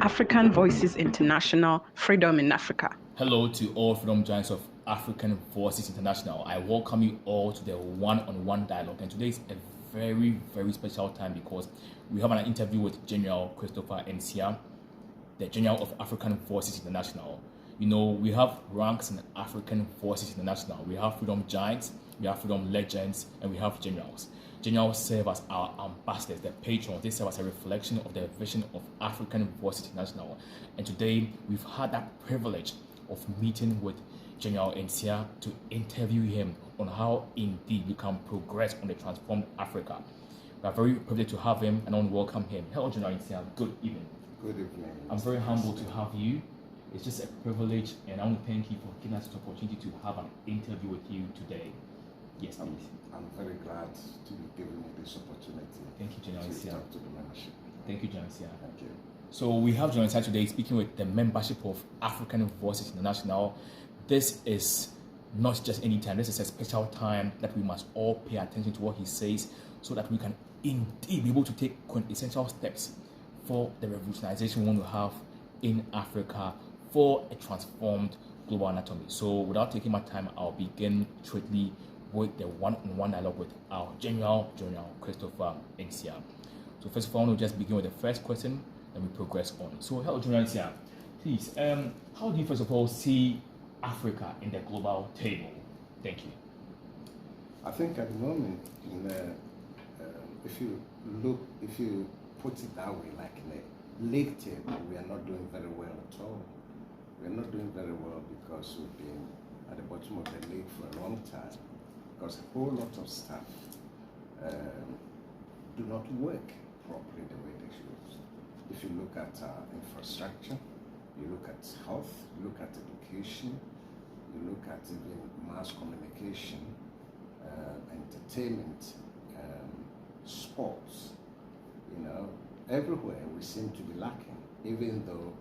African Voices International, Freedom in Africa. Hello to all Freedom Giants of African Voices International. I welcome you all to the one-on-one dialogue. And today is a very, very special time because we have an interview with General Christopher Nsiah, the General of African Voices International. You know, we have ranks in African Voices International. We have Freedom Giants, we have Freedom Legends, and we have Generals. Generals serve as our ambassadors, the patrons. They serve as a reflection of the vision of African Voices International. And today, we've had that privilege of meeting with General Nsiah to interview him on how indeed we can progress on the transformed Africa. We are very privileged to have him and I want to welcome him. Hello, General Nsiah. Good evening. Good evening. I'm very humbled to have you. It's just a privilege, and I want to thank you for giving us this opportunity to have an interview with you today. Yes, please. I'm very glad to be given me this opportunity. Thank you, General Nsiah. To talk to the membership. Thank you, General Nsiah. Thank you. So we have General Nsiah today speaking with the membership of African Voices International. This is not just any time. This is a special time that we must all pay attention to what he says so that we can indeed be able to take essential steps for the revolutionization we want to have in Africa for a transformed global anatomy. So without taking my time, I'll begin straightly with the one-on-one dialogue with our General Christopher Nsiah. So first of all, we'll just begin with the first question and we progress on. So hello, General Nsiah. Please, how do you first of all see Africa in the global table? Thank you. I think at the moment, if you put it that way, like in a league table, we are not doing very well at all. We are not doing very well because we've been at the bottom of the league for a long time. Because a whole lot of stuff do not work properly the way they should. If you look at infrastructure, you look at health, you look at education, you look at even mass communication, entertainment, sports, everywhere we seem to be lacking, even though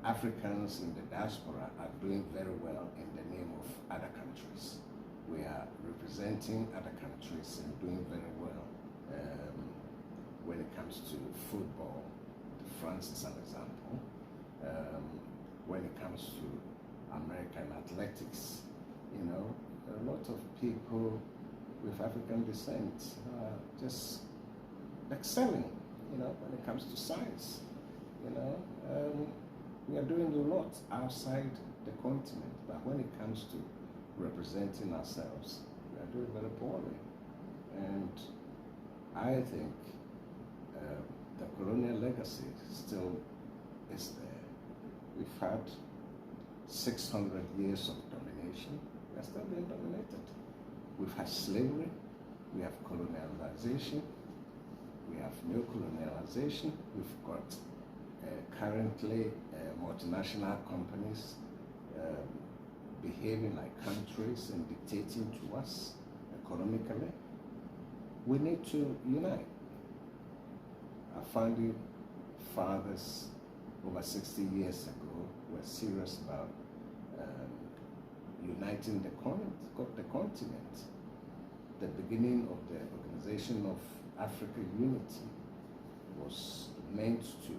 Africans in the diaspora are doing very well in the name of other countries. We are representing other countries and doing very well when it comes to football. France is an example. When it comes to American athletics, a lot of people with African descent just excelling, when it comes to science. We are doing a lot outside the continent, but when it comes to representing ourselves, we are doing very poorly. And I think the colonial legacy still is there. We've had 600 years of domination. We are still being dominated. We've had slavery, we have colonialization, we have neocolonialization, we've got currently multinational companies behaving like countries and dictating to us economically. We need to unite. Our founding fathers over 60 years ago were serious about uniting the continent. The beginning of the Organization of African Unity was meant to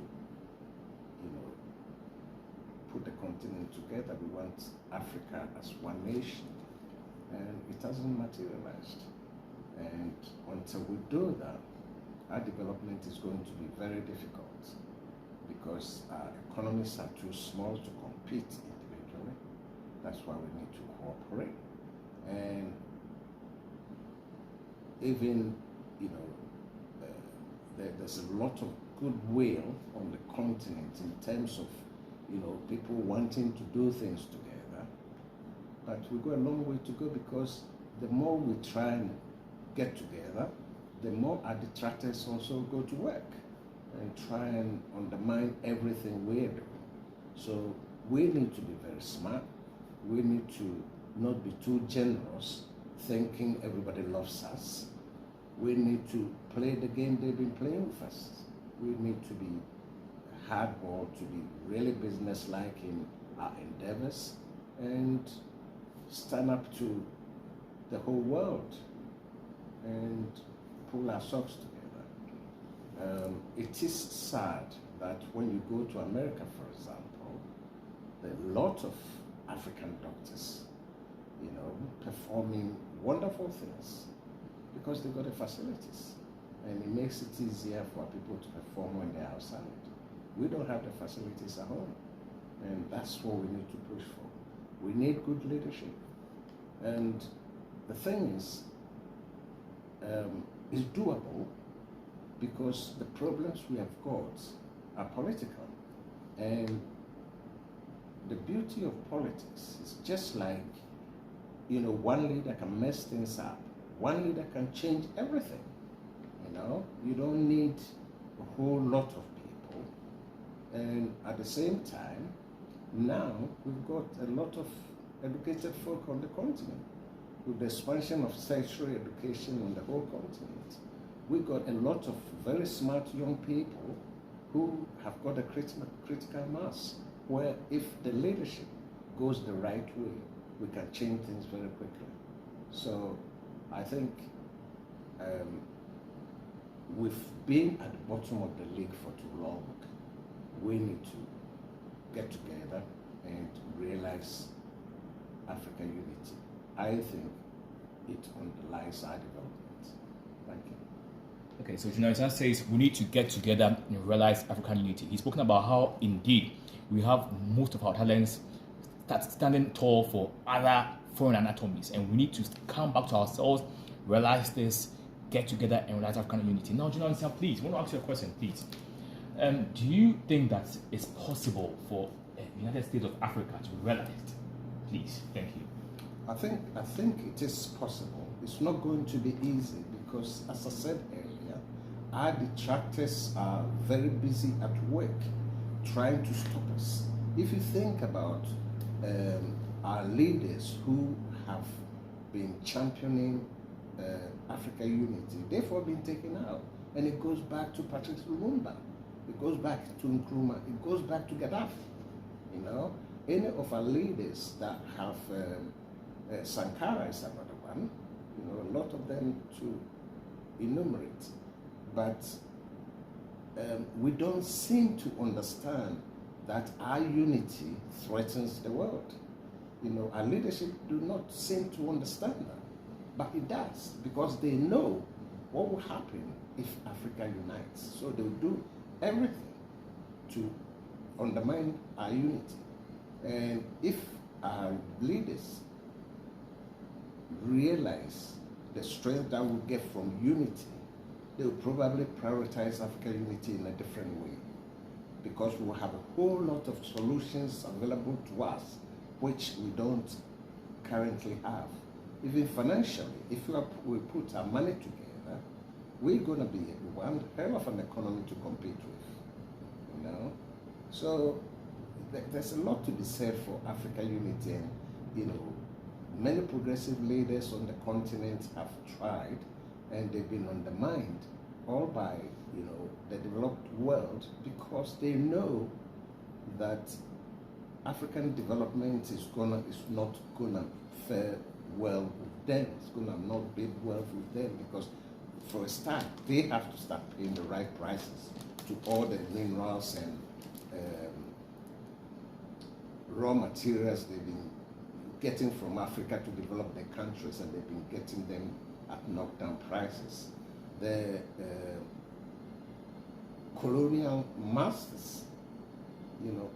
put the continent together. We want Africa as one nation, and it hasn't materialized. And until we do that, our development is going to be very difficult because our economies are too small to compete individually. That's why we need to cooperate. And even, there's a lot of goodwill on the continent in terms of people wanting to do things together, but we go a long way to go because the more we try and get together, the more our detractors also go to work and try and undermine everything we're doing. So we need to be very smart. We need to not be too generous, thinking everybody loves us. We need to play the game they've been playing with us. We need to be hardball, to be really businesslike in our endeavors and stand up to the whole world and pull our socks together. It is sad that when you go to America, for example, there are a lot of African doctors, performing wonderful things because they've got the facilities. And it makes it easier for people to perform when they're outside. We don't have the facilities at home. And that's what we need to push for. We need good leadership. And the thing is, it's doable because the problems we have got are political. And the beauty of politics is just like, one leader can mess things up. One leader can change everything. You don't need a whole lot of people. And at the same time, now we've got a lot of educated folk on the continent. With the expansion of tertiary education on the whole continent, we've got a lot of very smart young people who have got a critical mass, where if the leadership goes the right way, we can change things very quickly. So I think we've been at the bottom of the league for too long. We need to get together and realize African unity. I think it underlies our development. Thank you. Okay, so General Nsiah says we need to get together and realize African unity. He's spoken about how indeed we have most of our talents standing tall for other foreign anatomies, and we need to come back to ourselves, realize this, get together and realize African unity. Now, General Nsiah, please, I want to ask you a question, please. Do you think that it's possible for the United States of Africa to realize it? Please, thank you. I think it is possible. It's not going to be easy because, as I said earlier, our detractors are very busy at work trying to stop us. If you think about our leaders who have been championing African unity, they've all been taken out. And it goes back to Patrice Lumumba. It goes back to Nkrumah. It goes back to Gaddafi. Any of our leaders that have, Sankara is another one, a lot of them to enumerate. But we don't seem to understand that our unity threatens the world. Our leadership do not seem to understand that. But it does, because they know what will happen if Africa unites. So they will do everything to undermine our unity. And if our leaders realize the strength that we get from unity, they will probably prioritize African unity in a different way, because we will have a whole lot of solutions available to us which we don't currently have. Even financially, if we put our money together, we're going to be one hell of an economy to compete with. So there's a lot to be said for African unity, and many progressive leaders on the continent have tried, and they've been undermined all by the developed world, because they know that African development is not gonna fare well with them. It's gonna not bid well with them, because for a start, they have to start paying the right prices to all the minerals and raw materials they've been getting from Africa to develop their countries, and they've been getting them at knockdown prices. The colonial masters,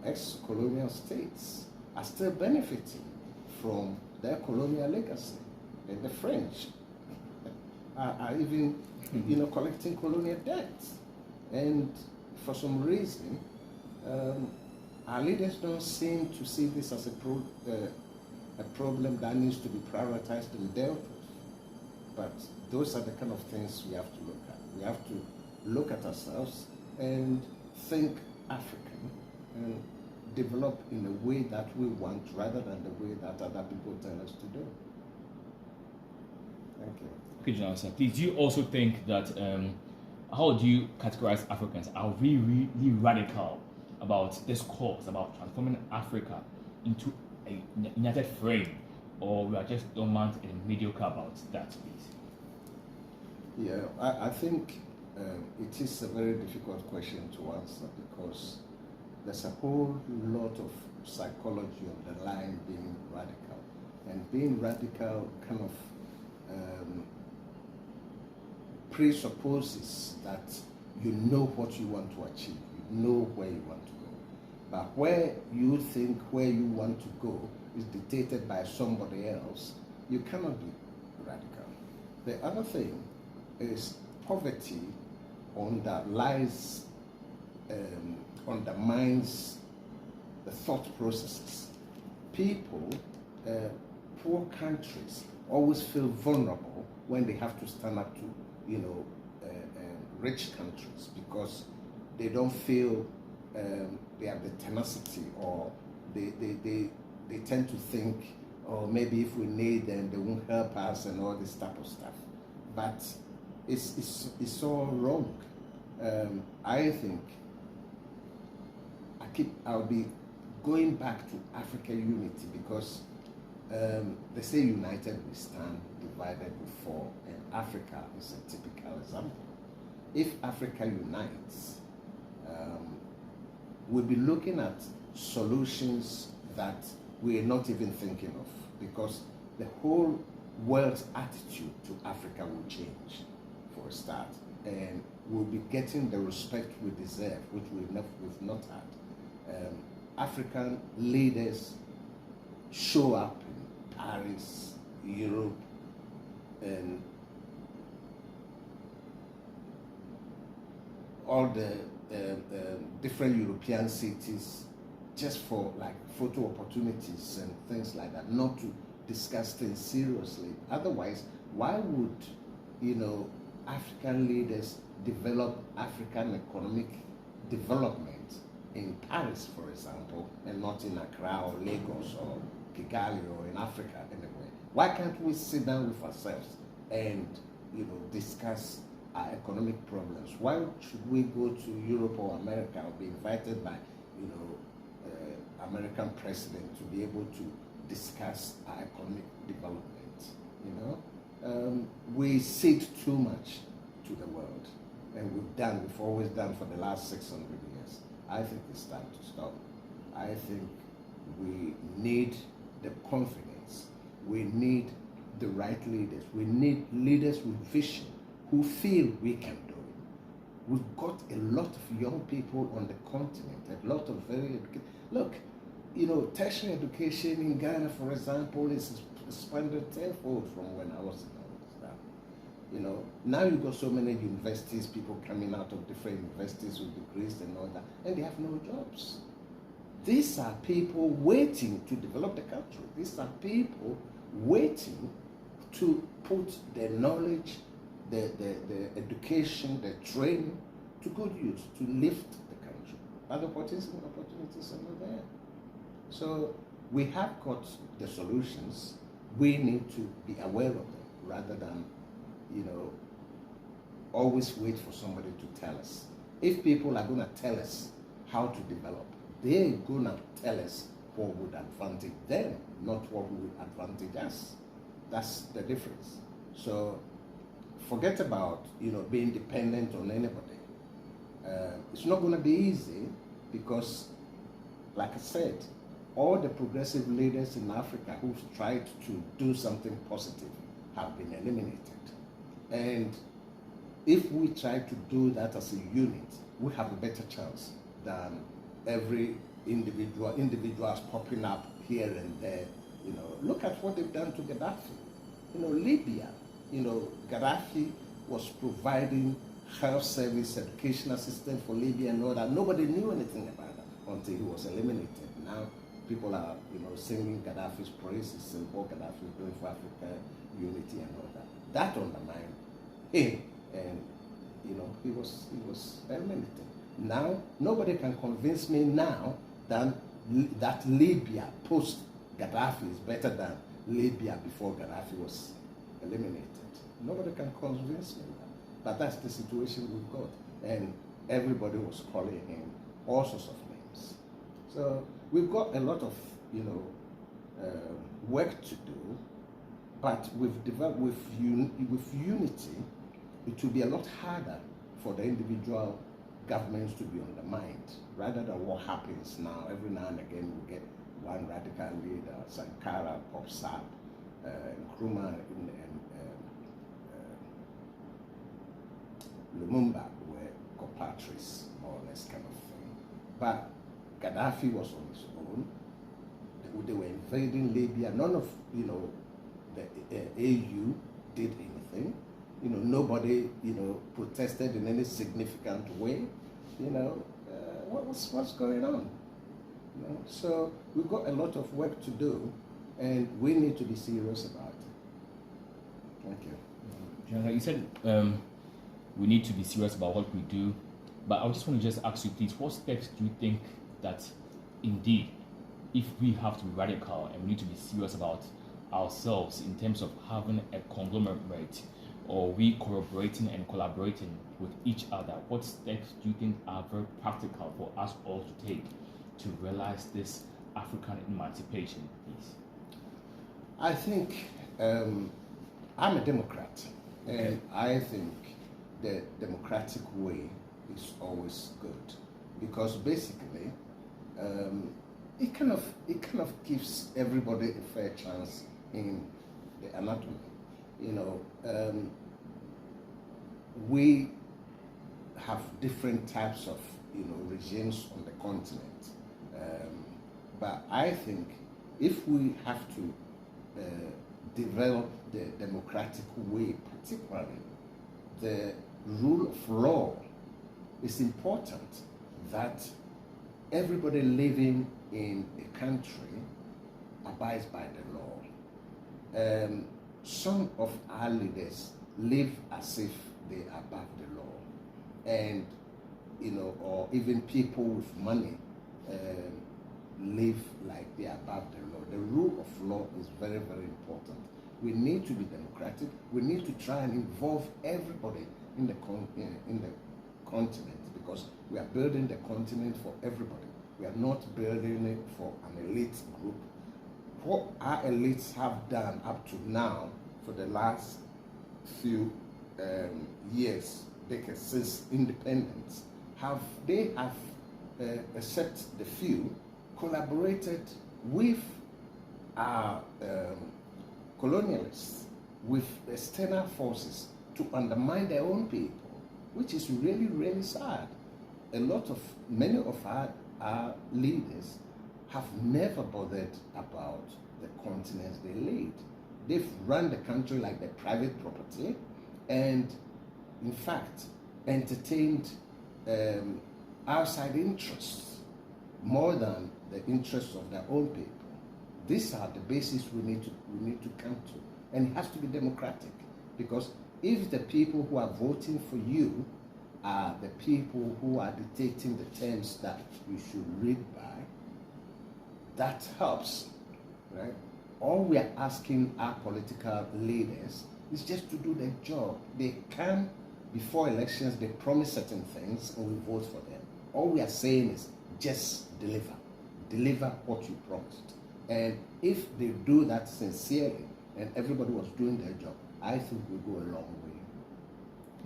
ex-colonial states, are still benefiting from their colonial legacy. And the French are even, collecting colonial debts. And for some reason, our leaders don't seem to see this as a problem that needs to be prioritized and dealt with. But those are the kind of things we have to look at. We have to look at ourselves and think African and develop in a way that we want, rather than the way that other people tell us to do. Thank you. Okay, Jonathan, please, do you also think that, how do you categorize Africans? Are we really radical about this cause, about transforming Africa into a united frame, or we are just dormant and mediocre about that, please? Yeah, I think it is a very difficult question to answer because there's a whole lot of psychology underlying being radical. And being radical kind of presupposes that you know what you want to achieve, you know where you want to go. But where you think where you want to go is dictated by somebody else, you cannot be radical. The other thing is poverty undermines the thought processes. People, poor countries, always feel vulnerable when they have to stand up to, rich countries because they don't feel they have the tenacity, or they tend to think, oh, maybe if we need them, they won't help us and all this type of stuff. But it's all wrong. I think I'll be going back to African unity because they say united we stand, divided we fall, and Africa is a typical example. If Africa unites, we'll be looking at solutions that we're not even thinking of, because the whole world's attitude to Africa will change for a start, and we'll be getting the respect we deserve, which we've not had. African leaders show up in Paris, Europe, and all the different European cities just for like photo opportunities and things like that, not to discuss things seriously. Otherwise, why would African leaders develop African economic development in Paris, for example, and not in Accra or Lagos or Kigali or in Africa anyway? Why can't we sit down with ourselves and discuss our economic problems? Why should we go to Europe or America or be invited by American president to be able to discuss our economic development? We cede too much to the world, and we've always done for the last 600 years. I think it's time to stop. I think we need the confidence. We need the right leaders. We need leaders with vision who feel we can do it. We've got a lot of young people on the continent, a lot of very educated. Look, tertiary education in Ghana, for example, is expanded tenfold from when I was in Ghana. Now you've got so many universities, people coming out of different universities with degrees and all that, and they have no jobs. These are people waiting to develop the country. These are people waiting to put their knowledge, the education, the training to good use, to lift the country. But the opportunities are not there. So we have got the solutions. We need to be aware of them rather than, always wait for somebody to tell us. If people are going to tell us how to develop, they're going to tell us what would advantage them, not what would advantage us. That's the difference. So forget about, being dependent on anybody. It's not going to be easy because, like I said, all the progressive leaders in Africa who've tried to do something positive have been eliminated. And if we try to do that as a unit, we have a better chance than every individuals popping up here and there. Look at what they've done to Gaddafi. Libya, Gaddafi was providing health service, education assistance for Libya and all that. Nobody knew anything about that until he was eliminated. Now people are, singing Gaddafi's praises and what Gaddafi is doing for Africa unity and all that. That undermined him, and he was eliminated. Now nobody can convince me now that Libya post Gaddafi is better than Libya before Gaddafi was eliminated. Nobody can convince me that. But that's the situation we've got, and everybody was calling him all sorts of names. So we've got a lot of work to do, but with unity, it will be a lot harder for the individual governments to be undermined, rather than what happens now. Every now and again we get one radical leader, Sankara pops up, Nkrumah and Lumumba were compatriots, more or less, kind of thing. But Gaddafi was on his own. They were invading Libya. None of the AU did anything. Nobody protested in any significant way. What's going on? So we've got a lot of work to do, and we need to be serious about it. Thank you. Like you said, we need to be serious about what we do, but I just want to ask you, please, what steps do you think that indeed, if we have to be radical and we need to be serious about ourselves in terms of having a conglomerate, or we collaborating and collaborating with each other, what steps do you think are very practical for us all to take to realize this African emancipation, please? I think I'm a Democrat, and I think the democratic way is always good, because basically it kind of gives everybody a fair chance in the anatomy. We have different types of regimes on the continent, but I think if we have to develop the democratic way, particularly the rule of law, it's important that everybody living in a country abides by the law. Some of our leaders live as if they are above the law, and or even people with money live like they are above the law. The rule of law is very, very important. We need to be democratic. We need to try and involve everybody in the continent, because we are building the continent for everybody. We are not building it for an elite group. What our elites have done up to now, for the last few years, decades since independence, they have, except the few, collaborated with our colonialists, with external forces, to undermine their own people, which is really, really sad. Many of our leaders have never bothered about the continents they lead. They've run the country like their private property, and in fact entertained outside interests more than the interests of their own people. These are the bases we need to come to, and it has to be democratic, because if the people who are voting for you are the people who are dictating the terms that you should read by, that helps, right? All we are asking our political leaders is just to do their job. They come before elections, they promise certain things, and we vote for them. All we are saying is just deliver. Deliver what you promised. And if they do that sincerely, and everybody was doing their job, I think we'll go a long way.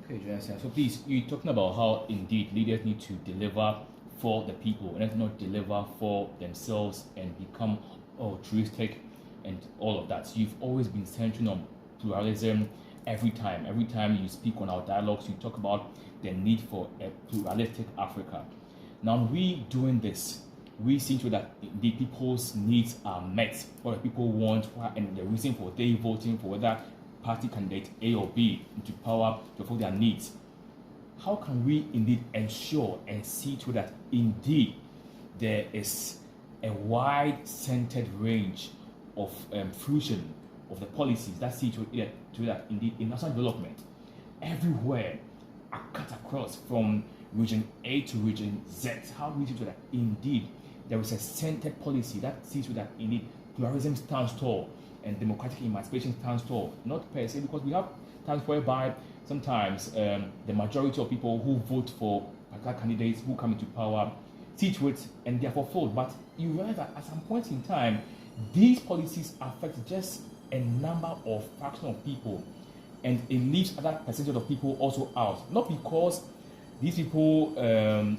Okay, Jonathan. So please, you're talking about how indeed leaders need to deliver for the people and not deliver for themselves and become altruistic and all of that. So you've always been centering on pluralism every time. Every time you speak on our dialogues, you talk about the need for a pluralistic Africa. Now, we doing this, we see to that the people's needs are met, what the people want, and the reason for they voting for whether party candidate A or B into power to fulfill their needs. How can we indeed ensure and see to that indeed there is a wide-centered range of fruition of the policies that see to that indeed in national development everywhere are cut across from region A to region Z? How do we see to that indeed there is a centered policy that sees to that indeed pluralism stands tall and democratic emancipation stands tall? Not per se, because we have times whereby sometimes the majority of people who vote for particular candidates who come into power see to it and they are fulfilled. But you realize that at some point in time, these policies affect just a number of fraction of people, and it leaves other percentage of people also out. Not because these people,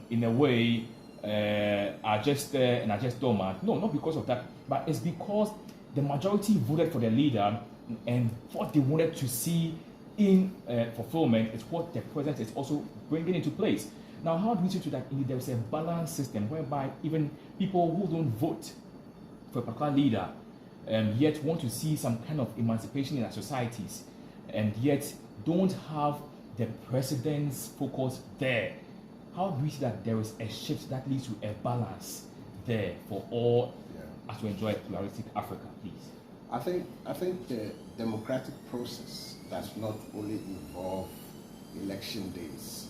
in a way, are just there and are just dormant. No, not because of that, but it's because the majority voted for the leader, and what they wanted to see in fulfillment is what the president is also bringing into place. Now, how do we see to that? There is a balanced system whereby even people who don't vote for a particular leader, yet want to see some kind of emancipation in our societies, and yet don't have the president's focus there. How do we see that there is a shift that leads to a balance there for all as to enjoy a pluralistic Africa, please? I think the democratic process does not only involve election days.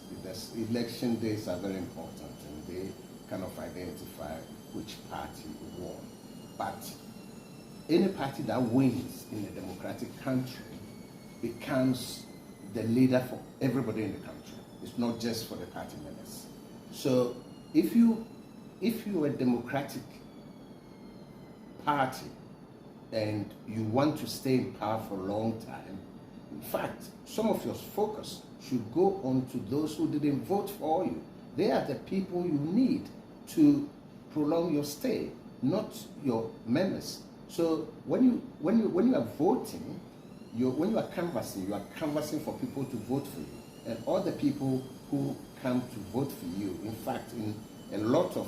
Election days are very important, and they kind of identify which party won. But any party that wins in a democratic country becomes the leader for everybody in the country. It's not just for the party members. So if you are a democratic party and you want to stay in power for a long time, in fact, some of your focus should go on to those who didn't vote for you. They are the people you need to prolong your stay, not your members. So when you are voting, when you are canvassing for people to vote for you, and all the people who come to vote for you. In fact, in a lot of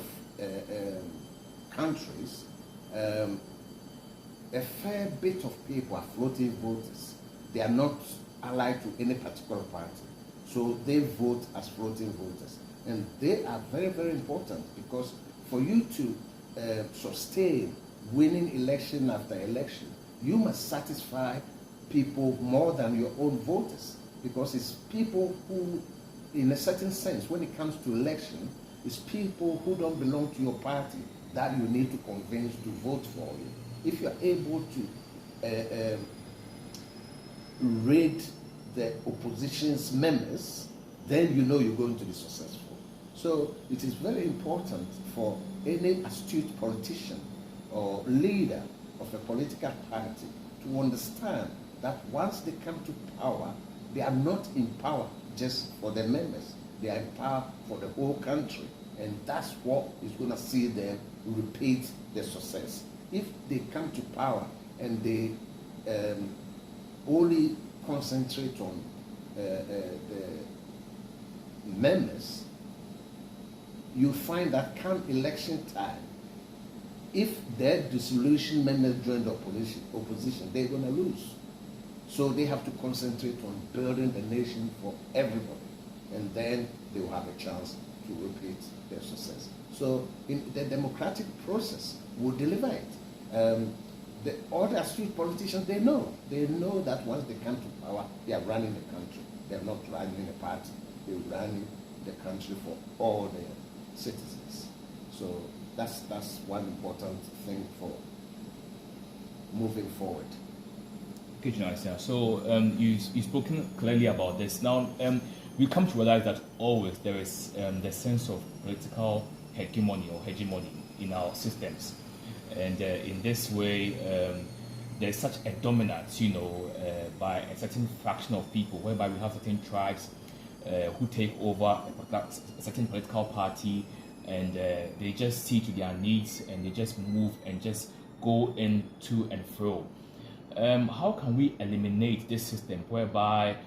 countries, a fair bit of people are floating voters. They are not allied to any particular party, so they vote as floating voters, and they are very, very important, because for you to sustain winning election after election, you must satisfy people more than your own voters, because it's people who, in a certain sense, when it comes to election, it's people who don't belong to your party that you need to convince to vote for you. If you are able to raid the opposition's members, then you know you're going to be successful. So it is very important for any astute politician or leader of a political party to understand that once they come to power, they are not in power just for their members. They are in power for the whole country. And that's what is going to see them repeat their success. If they come to power and they only concentrate on the members, you find that come election time, if their dissolution members join the opposition, they're going to lose. So they have to concentrate on building the nation for everybody, and then they will have a chance to repeat their success. So in the democratic process will deliver it. The other astute politicians, they know that once they come to power, they are running the country. They're not running a party. They're running the country for all their citizens. So that's one important thing for moving forward. Okay, General Nsiah. So you've spoken clearly about this. Now, we come to realize that always there is the sense of political hegemony in our systems. And in this way, there's such a dominance, by a certain fraction of people, whereby we have certain tribes who take over a certain political party, and they just see to their needs, and they just move and just go in to and fro. How can we eliminate this system whereby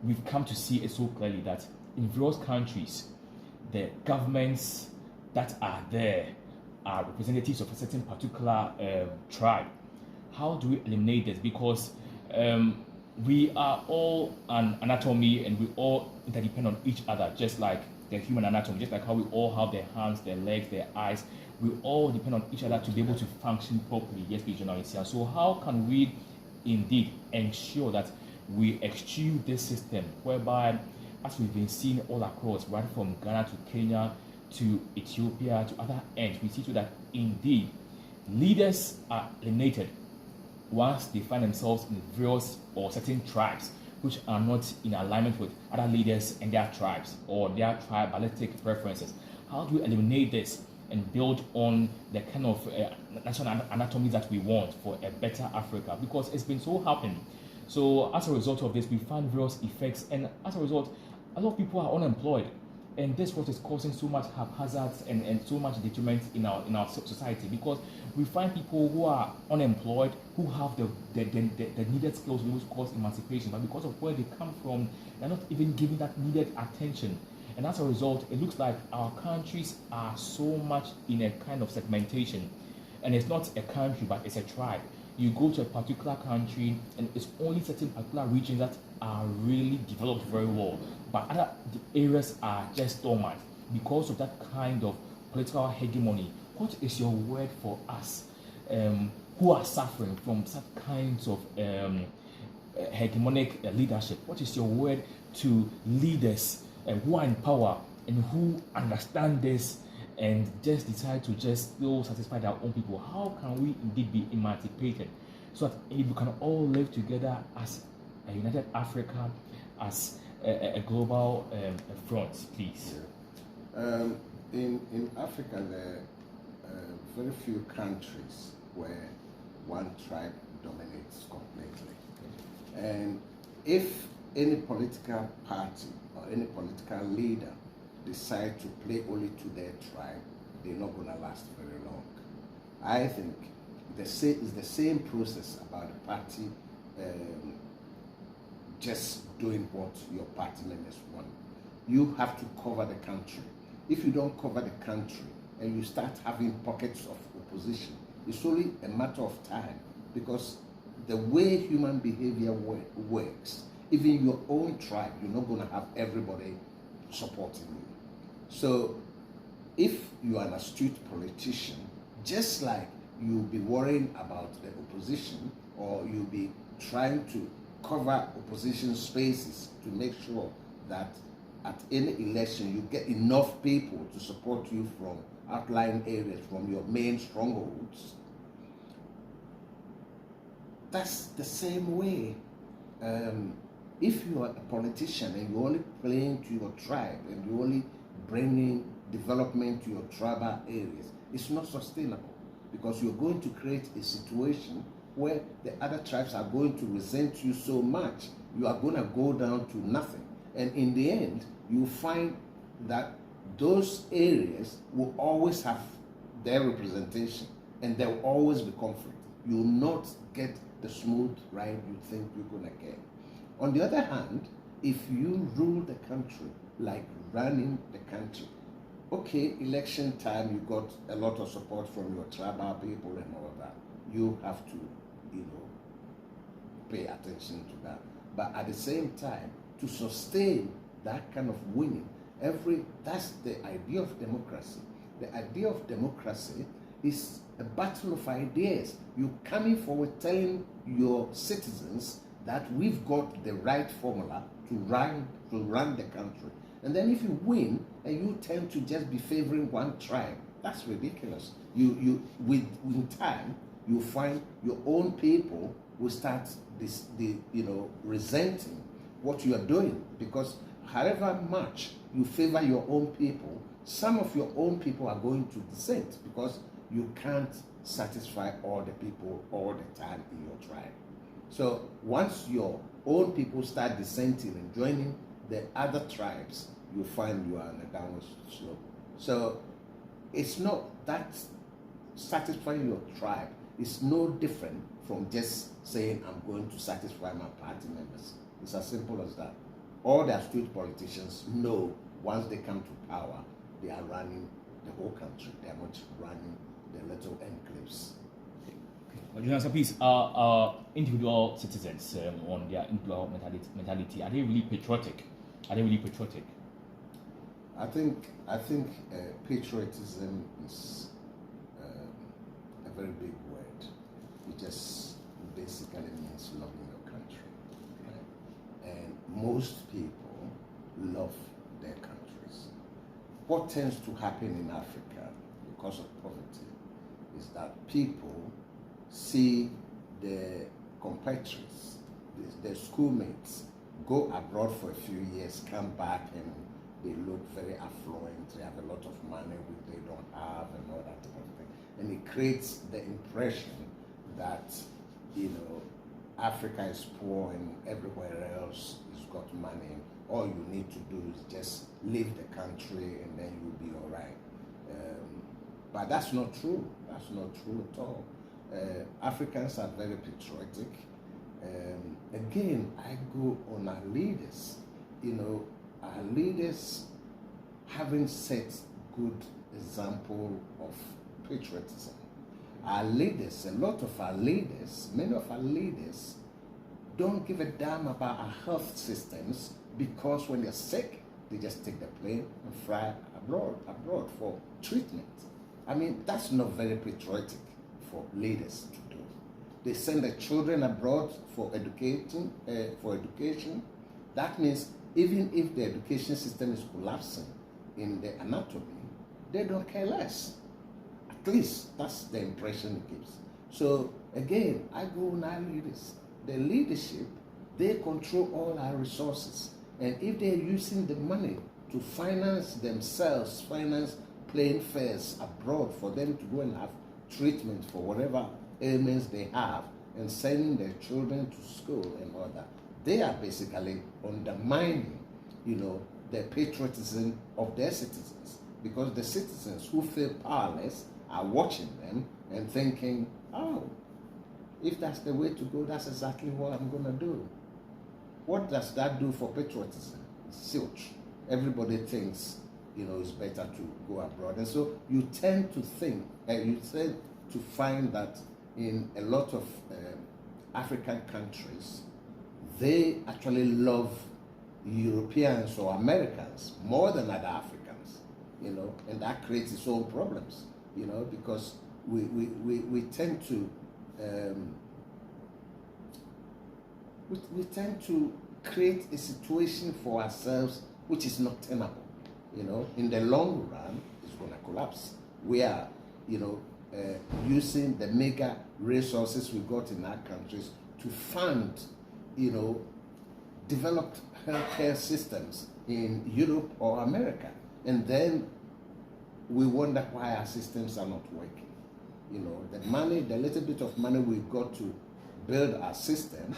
we've come to see it so clearly that in various countries, the governments that are there are representatives of a certain particular tribe? How do we eliminate this? Because we are all an anatomy, and we all interdepend on each other, just like the human anatomy, just like how we all have their hands, their legs, their eyes. We all depend on each other to be able to function properly. Yes, General Nsiah. So how can we indeed ensure that we eschew this system whereby, as we've been seeing all across, right from Ghana to Kenya to Ethiopia to other ends, we see to that indeed leaders are eliminated once they find themselves in various or certain tribes which are not in alignment with other leaders and their tribes or their tribalistic preferences. How do we eliminate this and build on the kind of national anatomy that we want for a better Africa? Because it's been so happening. So as a result of this, we find various effects, and as a result, a lot of people are unemployed, and that's what is causing so much haphazards and so much detriment in our society, because we find people who are unemployed who have the needed skills which cause emancipation, but because of where they come from, they're not even giving that needed attention. And as a result, it looks like our countries are so much in a kind of segmentation. And it's not a country, but it's a tribe. You go to a particular country, and it's only certain particular regions that are really developed very well, but other areas are just dormant because of that kind of political hegemony. What is your word for us who are suffering from such kinds of hegemonic leadership? What is your word to leaders who are in power and who understand this and just decide to just still satisfy their own people? How can we indeed be emancipated so that we can all live together as a united Africa, as a global front, please? Yeah. In Africa, there are very few countries where one tribe dominates completely. And if any political party or any political leader decide to play only to their tribe, they're not going to last very long. I think it's the same process about the party just doing what your party members want. You have to cover the country. If you don't cover the country and you start having pockets of opposition, it's only a matter of time, because the way human behavior works, even your own tribe, you're not going to have everybody supporting you. So if you are an astute politician, just like you'll be worrying about the opposition, or you'll be trying to cover opposition spaces to make sure that at any election you get enough people to support you from outlying areas, from your main strongholds, that's the same way. If you are a politician and you're only playing to your tribe and you're only bringing development to your tribal areas, it's not sustainable, because you're going to create a situation where the other tribes are going to resent you so much, you are going to go down to nothing. And in the end, you find that those areas will always have their representation and there will always be conflict. You will not get the smooth ride you think you're going to get. On the other hand, if you rule the country like running the country, okay, election time, you got a lot of support from your tribal people and all of that. You have to, pay attention to that. But at the same time, to sustain that kind of winning, that's the idea of democracy. The idea of democracy is a battle of ideas. You coming forward telling your citizens that we've got the right formula to run the country. And then if you win and you tend to just be favoring one tribe, that's ridiculous. In time, you find your own people will start resenting what you are doing, because however much you favor your own people, some of your own people are going to dissent, because you can't satisfy all the people all the time in your tribe. So once your own people start dissenting and joining the other tribes, you find you are on a downward slope. So it's not that satisfying your tribe is no different from just saying I'm going to satisfy my party members. It's as simple as that. All the astute politicians know once they come to power, they are running the whole country. They are not running the little enclaves. Okay. So please, are individual citizens on their individual mentality, are they really patriotic? I think patriotism is a very big word. It just basically means loving your country, right? And most people love their countries. What tends to happen in Africa because of poverty is that people see their compatriots, their schoolmates, go abroad for a few years, come back, and they look very affluent, they have a lot of money which they don't have, and all that type of thing. And it creates the impression that, Africa is poor and everywhere else is got money. All you need to do is just leave the country and then you'll be all right. But that's not true. That's not true at all. Africans are very patriotic. Again, I go on our leaders. You know, our leaders haven't set good example of patriotism. Our leaders, a lot of our leaders, many of our leaders don't give a damn about our health systems, because when they're sick, they just take the plane and fly abroad for treatment. I mean, that's not very patriotic for leaders to do. They send their children abroad for education. That means even if the education system is collapsing in the anatomy, they don't care less. At least that's the impression it gives. So again, I go on our leaders. The leadership, they control all our resources. And if they're using the money to finance themselves, finance plane fares abroad for them to go and have treatment for whatever ailments they have, and sending their children to school and all that, they are basically undermining, you know, the patriotism of their citizens. Because the citizens who feel powerless are watching them and thinking, oh, if that's the way to go, that's exactly what I'm going to do. What does that do for patriotism? Zilch. Everybody thinks, you know, it's better to go abroad. And so you tend to think, and you tend to find that in a lot of African countries, they actually love Europeans or Americans more than other Africans, you know, and that creates its own problems, you know, because we tend to we tend to create a situation for ourselves which is not tenable. You know, in the long run, it's going to collapse. We are, you know, using the mega resources we got in our countries to fund, you know, developed healthcare systems in Europe or America. And then we wonder why our systems are not working. You know, the money, the little bit of money we got to build our system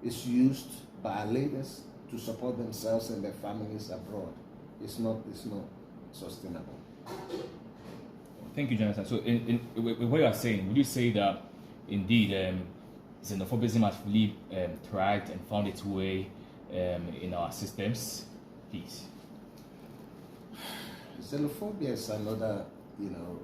is used by our leaders to support themselves and their families abroad. It's not sustainable. Thank you, Jonathan. So, with what you are saying, would you say that indeed xenophobism has really thrived and found its way in our systems? Please. Xenophobia is another, you know,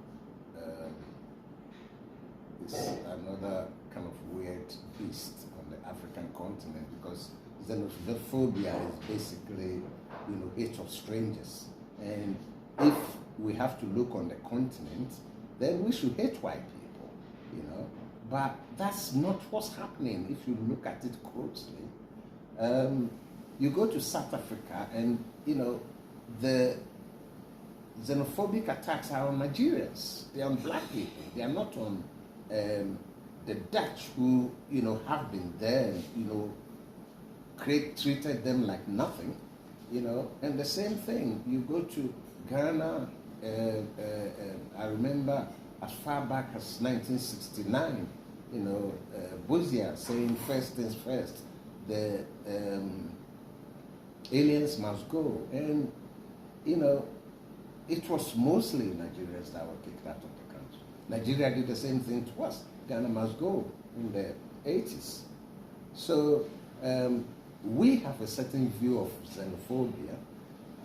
it's another kind of weird beast on the African continent, because xenophobia is basically, you know, hate of strangers. And if we have to look on the continent, then we should hate white people, you know. But that's not what's happening if you look at it closely. You go to South Africa and, you know, the xenophobic attacks are on Nigerians. They are on black people. They are not on the Dutch, who, you know, have been there and, you know, treated them like nothing, you know. And the same thing, you go to Ghana, I remember as far back as 1969, you know, Bozia saying first things first, the aliens must go. And, you know, it was mostly Nigerians that were kicked out of the country. Nigeria did the same thing to us. Ghana must go in the 80s. So we have a certain view of xenophobia,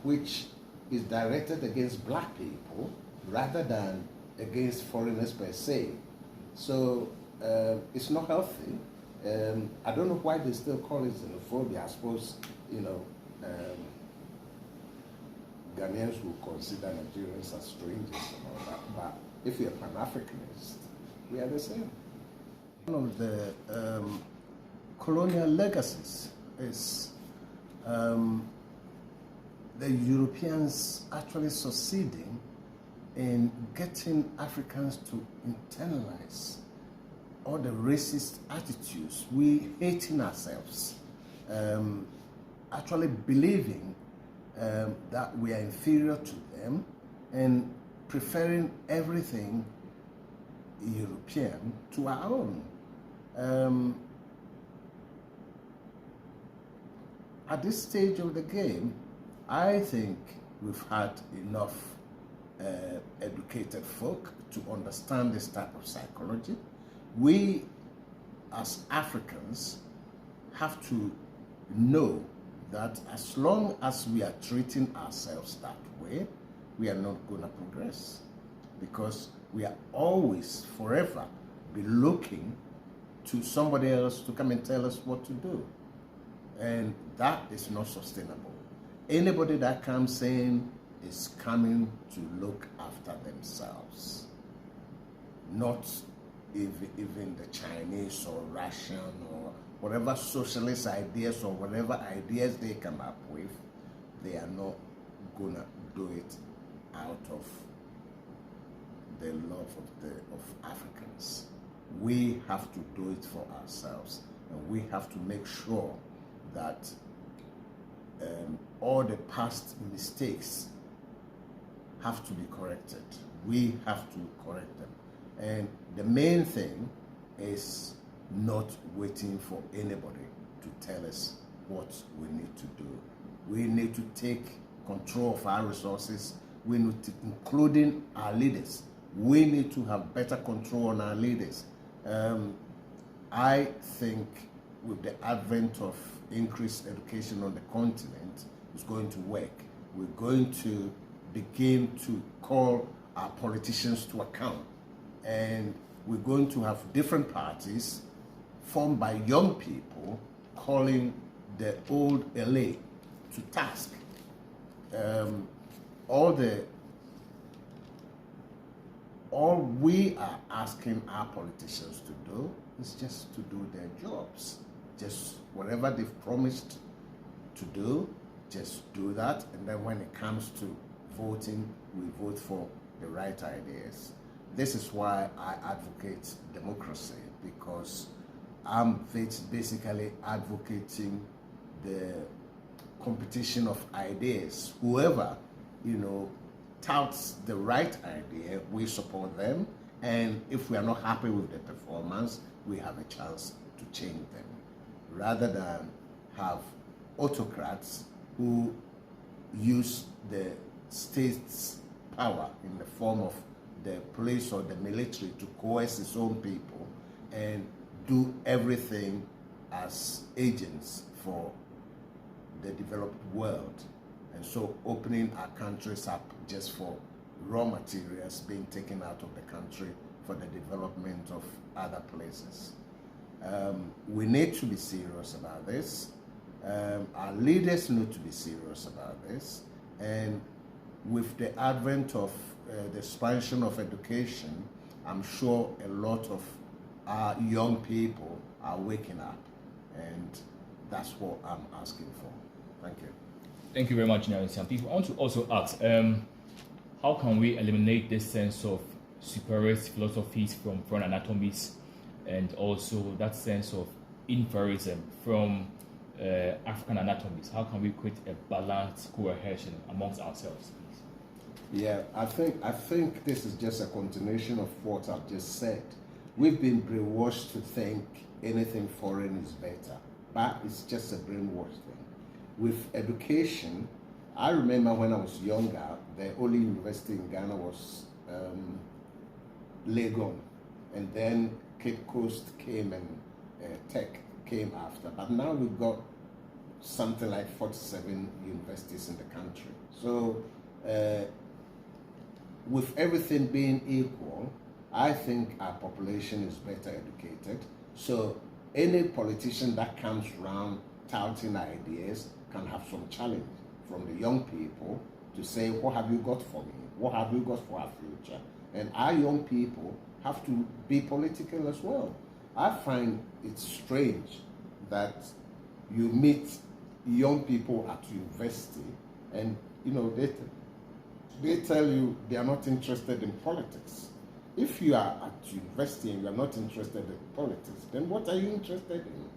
which is directed against black people rather than against foreigners per se. So it's not healthy. I don't know why they still call it xenophobia. I suppose, you know, Ghanaians will consider Nigerians as strangers and all that. But if you're Pan-Africanist, we are the same. One of the colonial legacies is the Europeans actually succeeding in getting Africans to internalize all the racist attitudes, we hating ourselves, actually believing that we are inferior to them and preferring everything European to our own. at this stage of the game, I think we've had enough educated folk to understand this type of psychology. We, as Africans, have to know that as long as we are treating ourselves that way, we are not going to progress, because we are always, forever, be looking to somebody else to come and tell us what to do. And that is not sustainable. Anybody that comes in is coming to look after themselves, not even the Chinese or Russian or whatever socialist ideas or whatever ideas they come up with. They are not gonna do it out of the love of Africans. We have to do it for ourselves, and we have to make sure that all the past mistakes have to be corrected. We have to correct them. And the main thing is not waiting for anybody to tell us what we need to do. We need to take control of our resources. We need to, including our leaders. We need to have better control on our leaders. I think with the advent of increased education on the continent, it's going to work. We're going to begin to call our politicians to account. And we're going to have different parties formed by young people calling the old elite to task. All we are asking our politicians to do is just to do their jobs. Just whatever they've promised to do, just do that. And then when it comes to voting, we vote for the right ideas. This is why I advocate democracy, because I'm basically advocating the competition of ideas. Whoever, touts the right idea, we support them. And if we are not happy with the performance, we have a chance to change them, rather than have autocrats who use the state's power in the form of the police or the military to coerce its own people and do everything as agents for the developed world. And so opening our countries up just for raw materials being taken out of the country for the development of other places. We need to be serious about this. Our leaders need to be serious about this. And with the advent of the expansion of education, I'm sure a lot of our young people are waking up. And that's what I'm asking for. Thank you. Thank you very much, General Nsiah. People, I want to also ask, how can we eliminate this sense of superiority philosophies from foreign anatomies, and also that sense of inferiorism from African anatomies? How can we create a balanced cohesion amongst ourselves? Yeah, I think this is just a continuation of what I've just said. We've been brainwashed to think anything foreign is better, but it's just a brainwashed thing. With education, I remember when I was younger, the only university in Ghana was Legon, and then Cape Coast came and Tech came after. But now we've got something like 47 universities in the country. So with everything being equal, I think our population is better educated. So any politician that comes around touting ideas can have some challenge from the young people to say, what have you got for me? What have you got for our future? And our young people have to be political as well. I find it strange that you meet young people at university and they tell you they are not interested in politics. If you are at university and you are not interested in politics, then what are you interested in?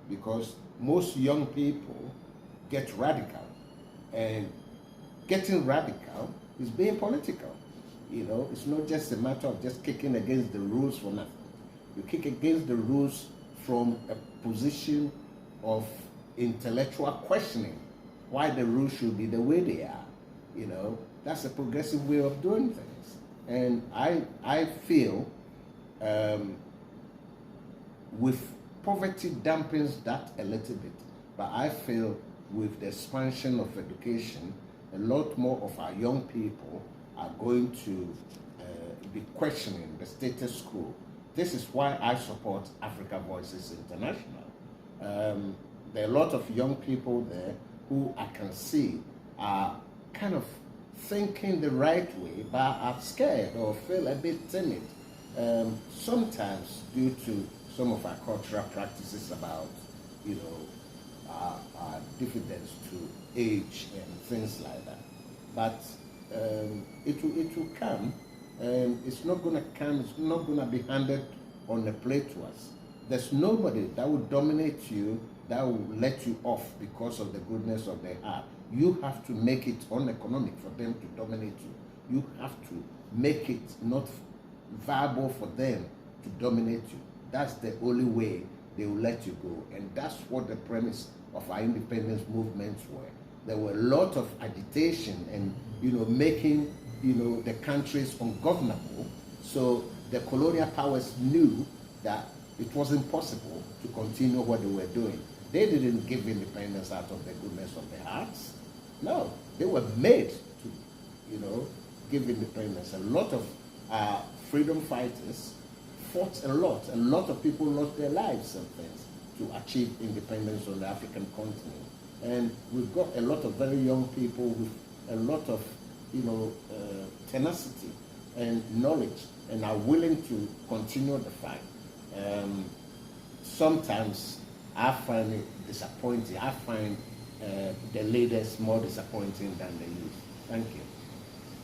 Because most young people get radical, and getting radical is being political. It's not just a matter of just kicking against the rules for nothing. You kick against the rules from a position of intellectual questioning why the rules should be the way they are. You know, that's a progressive way of doing things. And I feel with poverty dampens that a little bit, but I feel with the expansion of education, a lot more of our young people are going to be questioning the status quo. This is why I support Africa Voices International. There are a lot of young people there who I can see are kind of thinking the right way, but are scared or feel a bit timid. Sometimes due to some of our cultural practices about, you know, our diffidence to age and things like that. But it will come, and it's not going to come, it's not going to be handed on a plate to us. There's nobody that will dominate you, that will let you off because of the goodness of their heart. You have to make it uneconomic for them to dominate you. You have to make it not viable for them to dominate you. That's the only way they will let you go. And that's what the premise of our independence movements were. There were a lot of agitation and, you know, making, you know, the countries ungovernable. So the colonial powers knew that it wasn't possible to continue what they were doing. They didn't give independence out of the goodness of their hearts. No, they were made to, you know, give independence. A lot of freedom fighters fought a lot. A lot of people lost their lives and things to achieve independence on the African continent. And we've got a lot of very young people with a lot of, you know, tenacity and knowledge, and are willing to continue the fight. Sometimes I find it disappointing. I find the leaders more disappointing than the youth. Thank you.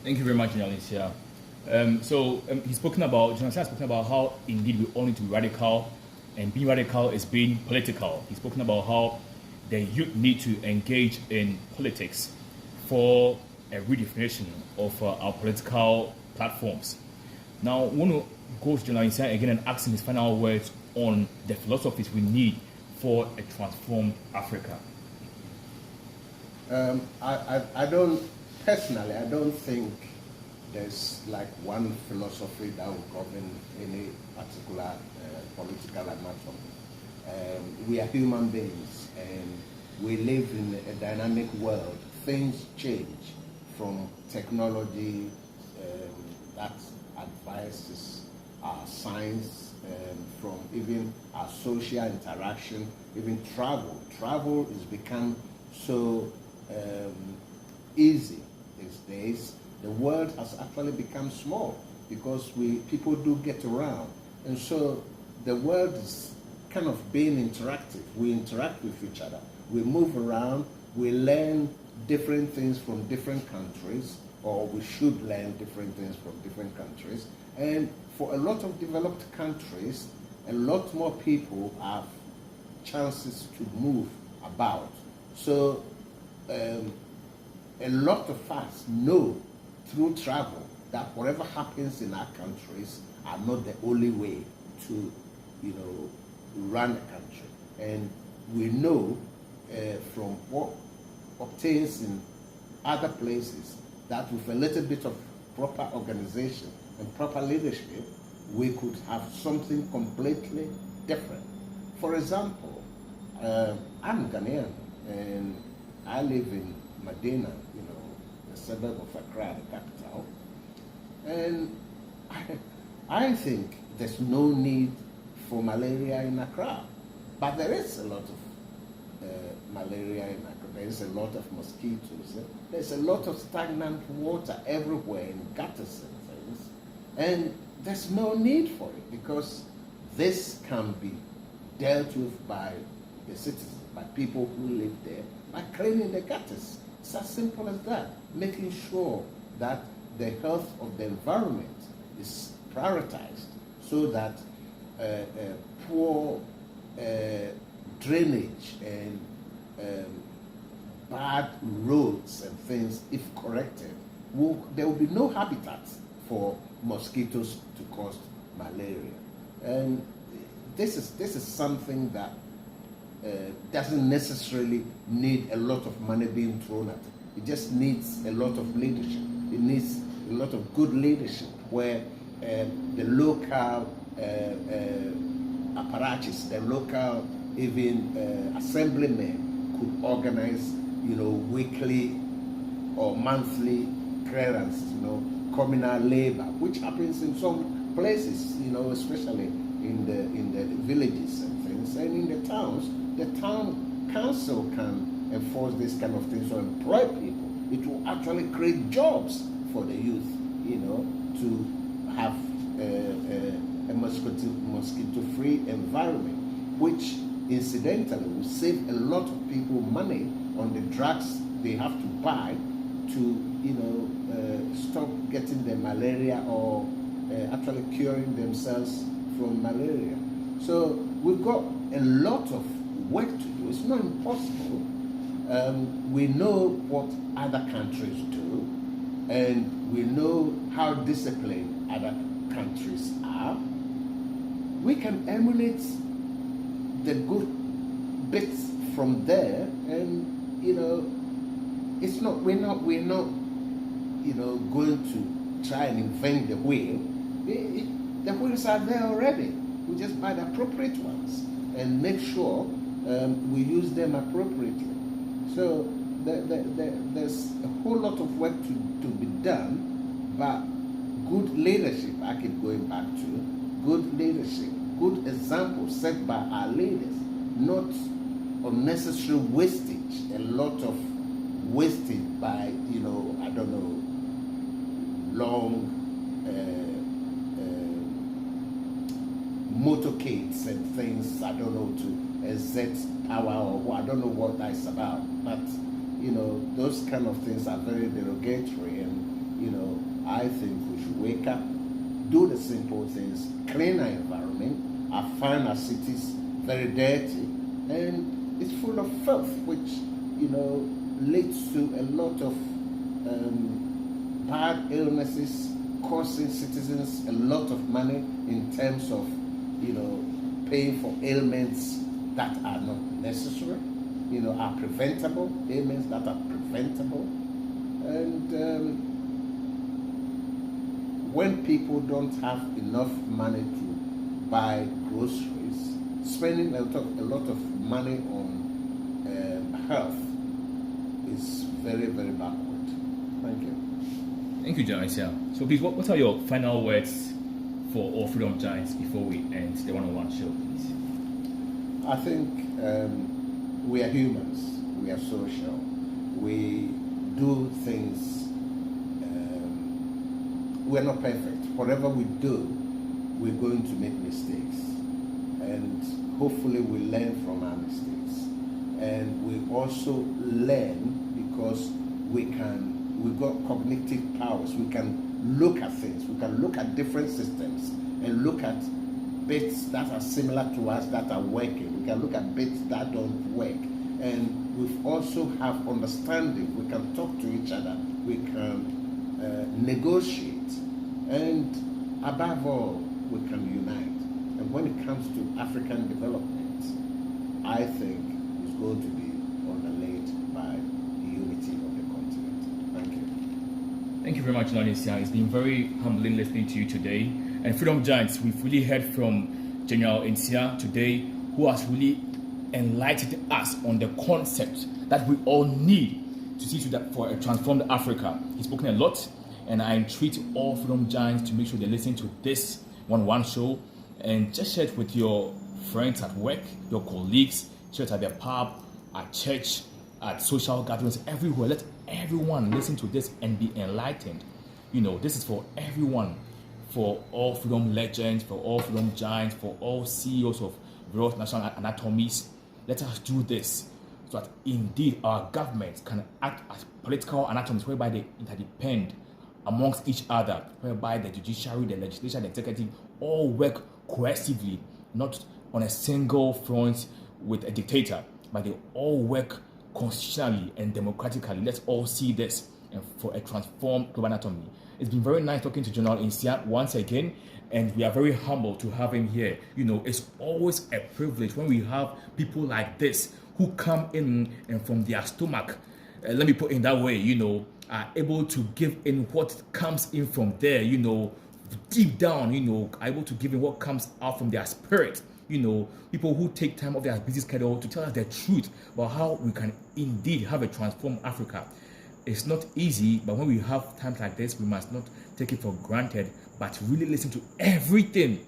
Thank you very much, General Nsiah. He's spoken about, General Nsiah has spoken about how indeed we all need to be radical, and being radical is being political. He's spoken about how the youth need to engage in politics for a redefinition of our political platforms. Now, I want to go to General Nsiah again and ask him his final words on the philosophies we need for a transformed Africa. I don't, personally, I don't think there's like one philosophy that will govern any particular political anatomy. We are human beings, and we live in a dynamic world. Things change from technology that advances our science, from even our social interaction, even travel. Travel has become so easy these days. The world has actually become small because people do get around, and so the world is kind of being interactive. We interact with each other. We move around. We learn different things from different countries, or we should learn different things from different countries. And for a lot of developed countries, a lot more people have chances to move about. So a lot of us know through travel that whatever happens in our countries are not the only way to, you know, run a country. And we know from what obtains in other places that with a little bit of proper organization and proper leadership, we could have something completely different. For example, I'm Ghanaian, and I live in Medina, you know, the suburb of Accra, the capital. And I think there's no need for malaria in Accra. But there is a lot of malaria in Accra. There is a lot of mosquitoes. There's a lot of stagnant water everywhere in gutters and things. And there's no need for it, because this can be dealt with by the citizens, by people who live there, by cleaning the gutters. It's as simple as that. Making sure that the health of the environment is prioritized, so that poor drainage and bad roads and things, if corrected, there will be no habitat for mosquitoes to cause malaria. And this is something that doesn't necessarily need a lot of money being thrown at it. It just needs a lot of leadership. It needs a lot of good leadership where the local apparatus, the local even assemblymen could organize, weekly or monthly clearance, communal labor, which happens in some places, especially in the villages and things, and in the towns. The town council can enforce this kind of things or employ people. It will actually create jobs for the youth, to have a mosquito-free environment, which incidentally will save a lot of people money on the drugs they have to buy to, stop getting the malaria or actually curing themselves from malaria. So we've got a lot of work to do. It's not impossible. We know what other countries do, and we know how disciplined other countries are. We can emulate the good bits from there, and it's not. We're not going to try and invent the wheel. The wheels are there already. We just buy the appropriate ones and make sure we use them appropriately. So there's a whole lot of work to be done, but good leadership, I keep going back to, good leadership, good examples set by our leaders, not unnecessary wastage, a lot of wasted by, long motorcades and things, to exert power or I don't know what that's about. But, those kind of things are very derogatory, and, I think we should wake up, do the simple things, clean our environment. I find our cities very dirty, and it's full of filth, which, leads to a lot of bad illnesses, costing citizens a lot of money in terms of, paying for ailments that are not necessary, are preventable, ailments that are preventable. And when people don't have enough money to buy groceries, spending a lot of money on health is very, very backward. Thank you. Thank you, John Nsiah. So please, what are your final words for All Freedom Giants before we end the one-on-one show, please? I think we are humans. We are social. We do things. We are not perfect. Whatever we do, we're going to make mistakes. And hopefully we learn from our mistakes. And we also learn because we've got cognitive powers. We can look at things. We can look at different systems and look at bits that are similar to us that are working. We can look at bits that don't work. And we also have understanding. We can talk to each other. We can negotiate. And above all, we can unite. And when it comes to African development, I think it's going to be underlaid by the unity of the continent. Thank you. Thank you very much, John Nsiah. It's been very humbling listening to you today. And Freedom Giants, we've really heard from General Nsiah today, who has really enlightened us on the concept that we all need to see to that for a transformed Africa. He's spoken a lot, and I entreat all Freedom Giants to make sure they listen to this one show and just share it with your friends at work, your colleagues, share it at their pub, at church, at social gatherings, everywhere. Let everyone listen to this and be enlightened. This is for everyone, for all Freedom legends, for all Freedom Giants, for all CEOs of various national anatomies. Let us do this so that indeed our governments can act as political anatomies whereby they interdepend amongst each other, whereby the judiciary, the legislature, the executive all work cohesively, not on a single front with a dictator, but they all work constitutionally and democratically. Let's all see this and for a transformed global anatomy. It's been very nice talking to General Nsiah once again, and we are very humbled to have him here. You know, it's always a privilege when we have people like this who come in and from their stomach, let me put it in that way, you know, are able to give in what comes in from there, you know, deep down, you know, are able to give in what comes out from their spirit. You know, people who take time off their busy schedule to tell us the truth about how we can indeed have a transformed Africa. It's not easy, but when we have times like this, we must not take it for granted, but really listen to everything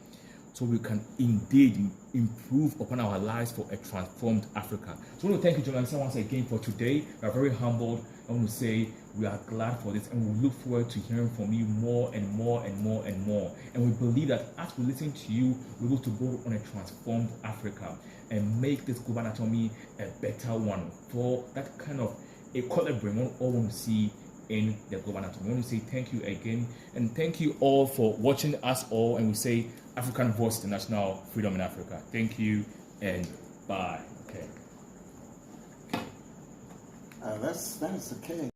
so we can indeed improve upon our lives for a transformed Africa. So I want to thank you, General Nsiah, once again for today. We are very humbled. I want to say we are glad for this, and we look forward to hearing from you more and more and more and more. And we believe that as we listen to you, we're able to go on a transformed Africa and make this global anatomy a better one for that kind of equilibrium we all want to see in the global anatomy. I want to say thank you again, and thank you all for watching us all. And we say African Voice International, Freedom in Africa. Thank you and bye. Okay. That's okay.